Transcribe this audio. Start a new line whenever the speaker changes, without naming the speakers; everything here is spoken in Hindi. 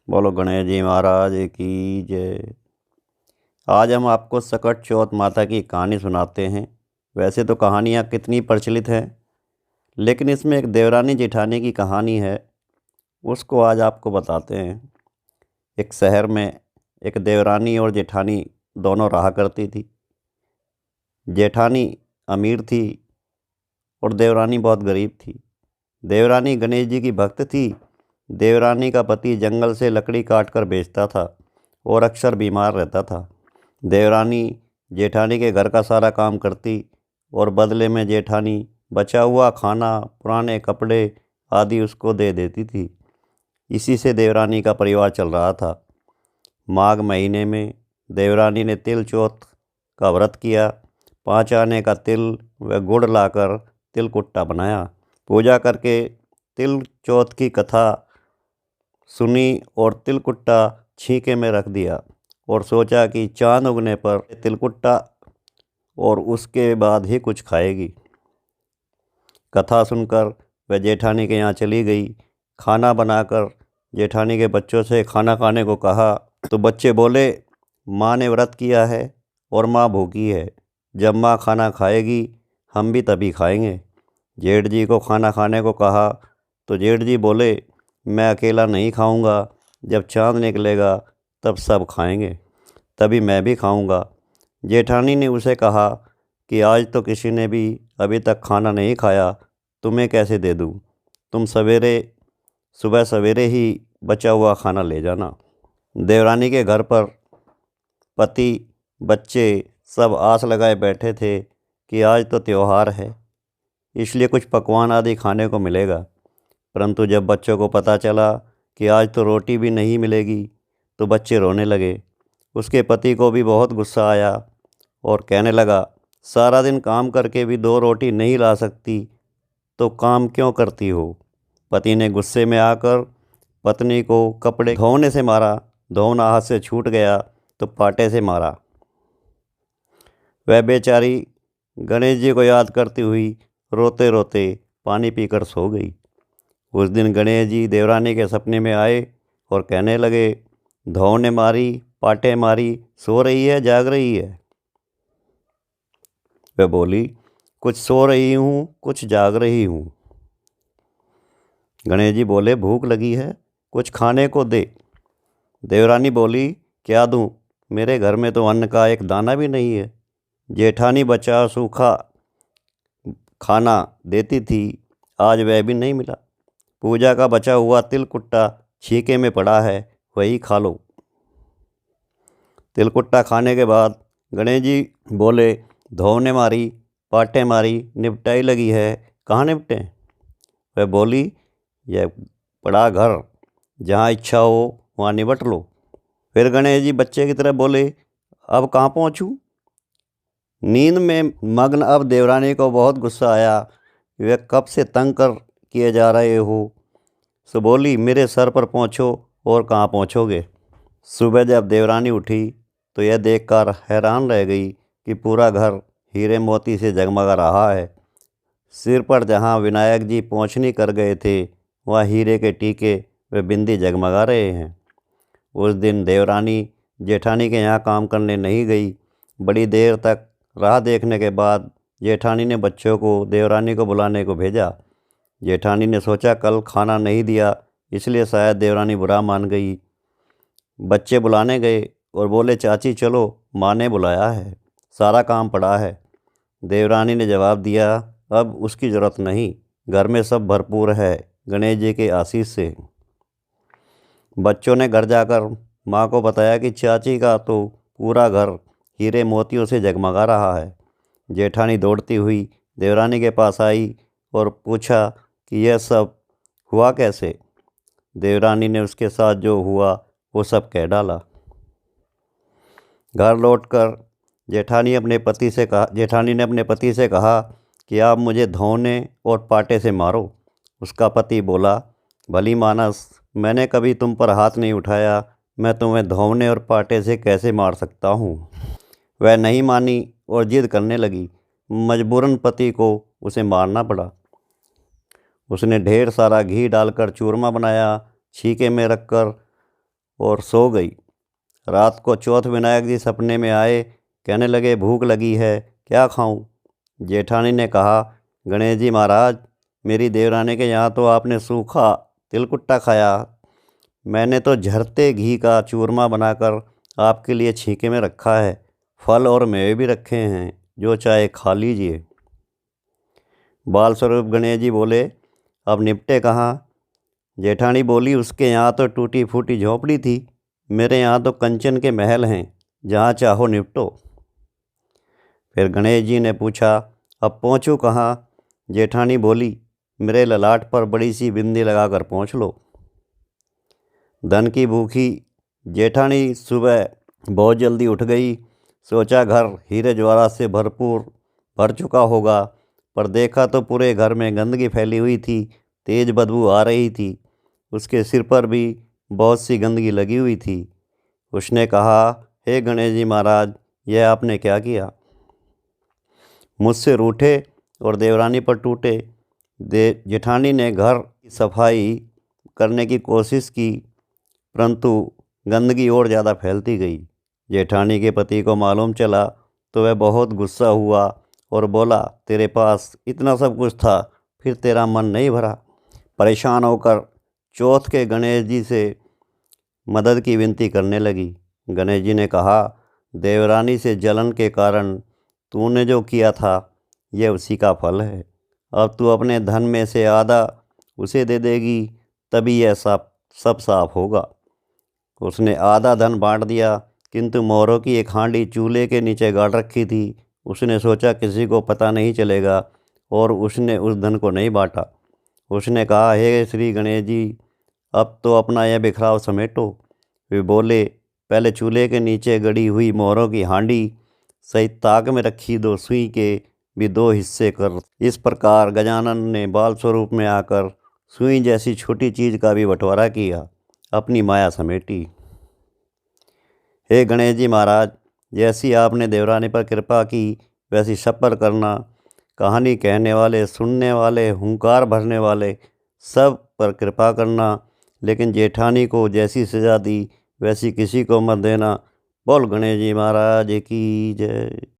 बोलो गणेश जी महाराज की जय। आज हम आपको सकट चौथ माता की कहानी सुनाते हैं। वैसे तो कहानियाँ कितनी प्रचलित हैं, लेकिन इसमें एक देवरानी जेठानी की कहानी है। उसको आज आपको बताते हैं। एक शहर में एक देवरानी और जेठानी दोनों रहा करती थी। जेठानी अमीर थी और देवरानी बहुत गरीब थी। देवरानी गणेश जी की भक्त थी। देवरानी का पति जंगल से लकड़ी काट कर बेचता था और अक्सर बीमार रहता था। देवरानी जेठानी के घर का सारा काम करती और बदले में जेठानी बचा हुआ खाना, पुराने कपड़े आदि उसको दे देती थी। इसी से देवरानी का परिवार चल रहा था। माघ महीने में देवरानी ने तिल चौथ का व्रत किया। 5 आने का तिल व गुड़ लाकर तिलकुट्टा बनाया। पूजा करके तिल चौथ की कथा सुनी और तिलकुट्टा छीके में रख दिया और सोचा कि चांद उगने पर तिलकुट्टा और उसके बाद ही कुछ खाएगी। कथा सुनकर वह जेठानी के यहाँ चली गई। खाना बनाकर जेठानी के बच्चों से खाना खाने को कहा तो बच्चे बोले, माँ ने व्रत किया है और माँ भूखी है। जब माँ खाना खाएगी हम भी तभी खाएंगे। जेठ जी को खाना खाने को कहा तो जेठ जी बोले, मैं अकेला नहीं खाऊंगा। जब चांद निकलेगा तब सब खाएंगे, तभी मैं भी खाऊंगा। जेठानी ने उसे कहा कि आज तो किसी ने भी अभी तक खाना नहीं खाया, तुम्हें कैसे दे दूँ। तुम सुबह सवेरे ही बचा हुआ खाना ले जाना। देवरानी के घर पर पति बच्चे सब आस लगाए बैठे थे कि आज तो त्यौहार है, इसलिए कुछ पकवान आदि खाने को मिलेगा। परंतु जब बच्चों को पता चला कि आज तो रोटी भी नहीं मिलेगी तो बच्चे रोने लगे। उसके पति को भी बहुत गुस्सा आया और कहने लगा, सारा दिन काम करके भी 2 रोटी नहीं ला सकती तो काम क्यों करती हो। पति ने गुस्से में आकर पत्नी को कपड़े धोने से मारा। धोना हाथ से छूट गया तो पाटे से मारा। वह बेचारी गणेश जी को याद करती हुई रोते रोते पानी पीकर सो गई। उस दिन गणेश जी देवरानी के सपने में आए और कहने लगे, धौ ने मारी, पाटे मारी, सो रही है जाग रही है। वह बोली, कुछ सो रही हूँ कुछ जाग रही हूँ। गणेश जी बोले, भूख लगी है, कुछ खाने को दे। देवरानी बोली, क्या दूँ, मेरे घर में तो अन्न का एक दाना भी नहीं है। जेठानी बचा सूखा खाना देती थी, आज वह भी नहीं मिला। पूजा का बचा हुआ तिलकुट्टा छीके में पड़ा है, वही खा लो। तिलकुट्टा खाने के बाद गणेश जी बोले, धौ ने मारी, पाटे मारी, निपटाई लगी है, कहाँ निपटे। वह बोली, यह बड़ा घर, जहाँ इच्छा हो वहाँ निपट लो। फिर गणेश जी बच्चे की तरह बोले, अब कहाँ पहुँचूँ। नींद में मग्न अब देवरानी को बहुत गुस्सा आया कि वे कब से तंग कर किए जा रहे हो। सो बोली, मेरे सर पर पहुँचो और कहाँ पहुँचोगे। सुबह जब देवरानी उठी तो यह देखकर हैरान रह गई कि पूरा घर हीरे मोती से जगमगा रहा है। सिर पर जहाँ विनायक जी पोंछनी कर गए थे वहाँ हीरे के टीके व बिंदी जगमगा रहे हैं। उस दिन देवरानी जेठानी के यहाँ काम करने नहीं गई। बड़ी देर तक राह देखने के बाद जेठानी ने बच्चों को देवरानी को बुलाने को भेजा। जेठानी ने सोचा कल खाना नहीं दिया इसलिए शायद देवरानी बुरा मान गई। बच्चे बुलाने गए और बोले, चाची चलो, माँ ने बुलाया है, सारा काम पड़ा है। देवरानी ने जवाब दिया, अब उसकी ज़रूरत नहीं, घर में सब भरपूर है गणेश जी के आशीष से। बच्चों ने घर जाकर माँ को बताया कि चाची का तो पूरा घर हीरे मोतियों से जगमगा रहा है। जेठानी दौड़ती हुई देवरानी के पास आई और पूछा कि यह सब हुआ कैसे। देवरानी ने उसके साथ जो हुआ वो सब कह डाला। घर लौटकर जेठानी ने अपने पति से कहा कि आप मुझे धौने और पाटे से मारो। उसका पति बोला, भली मानस, मैंने कभी तुम पर हाथ नहीं उठाया, मैं तुम्हें धौने और पाटे से कैसे मार सकता हूँ। वह नहीं मानी और जिद करने लगी। मजबूरन पति को उसे मारना पड़ा। उसने ढेर सारा घी डालकर चूरमा बनाया, छीके में रखकर और सो गई। रात को चौथ विनायक जी सपने में आए, कहने लगे भूख लगी है, क्या खाऊं? जेठानी ने कहा, गणेश जी महाराज, मेरी देवरानी के यहाँ तो आपने सूखा तिलकुट्टा खाया, मैंने तो झरते घी का चूरमा बनाकर आपके लिए छीके में रखा है, फल और मेवे भी रखे हैं, जो चाहे खा लीजिए। बाल स्वरूप गणेश जी बोले, अब निपटे कहाँ? जेठानी बोली, उसके यहाँ तो टूटी फूटी झोंपड़ी थी, मेरे यहाँ तो कंचन के महल हैं, जहाँ चाहो निपटो। फिर गणेश जी ने पूछा, अब पहुँचूँ कहाँ? जेठानी बोली, मेरे ललाट पर बड़ी सी बिंदी लगाकर पहुँच लो। धन की भूखी जेठानी सुबह बहुत जल्दी उठ गई। सोचा घर हीरे जवाहरात से भर चुका होगा, पर देखा तो पूरे घर में गंदगी फैली हुई थी, तेज़ बदबू आ रही थी। उसके सिर पर भी बहुत सी गंदगी लगी हुई थी। उसने कहा, हे गणेश जी महाराज, यह आपने क्या किया? मुझसे रूठे और देवरानी पर टूटे। जेठानी ने घर की सफाई करने की कोशिश की, परंतु गंदगी और ज़्यादा फैलती गई। जेठानी के पति को मालूम चला तो वह बहुत गुस्सा हुआ और बोला, तेरे पास इतना सब कुछ था, फिर तेरा मन नहीं भरा? परेशान होकर चौथ के गणेश जी से मदद की विनती करने लगी। गणेश जी ने कहा, देवरानी से जलन के कारण तूने जो किया था, यह उसी का फल है। अब तू अपने धन में से आधा उसे दे देगी, तभी यह सब साफ होगा। उसने आधा धन बांट दिया, किंतु मोरों की एक हांडी चूल्हे के नीचे गाड़ रखी थी। उसने सोचा किसी को पता नहीं चलेगा, और उसने उस धन को नहीं बांटा। उसने कहा, हे श्री गणेश जी, अब तो अपना यह बिखराव समेटो। वे बोले, पहले चूल्हे के नीचे गड़ी हुई मोहरों की हांडी सही ताक में रखी 2 सुई के भी 2 हिस्से कर। इस प्रकार गजानन ने बाल स्वरूप में आकर सुई जैसी छोटी चीज़ का भी बंटवारा किया, अपनी माया समेटी। हे गणेश जी महाराज, जैसी आपने देवरानी पर कृपा की, वैसी सब पर करना। कहानी कहने वाले, सुनने वाले, हुंकार भरने वाले सब पर कृपा करना, लेकिन जेठानी को जैसी सज़ा दी वैसी किसी को मत देना। बोल गणेश जी महाराज की जय।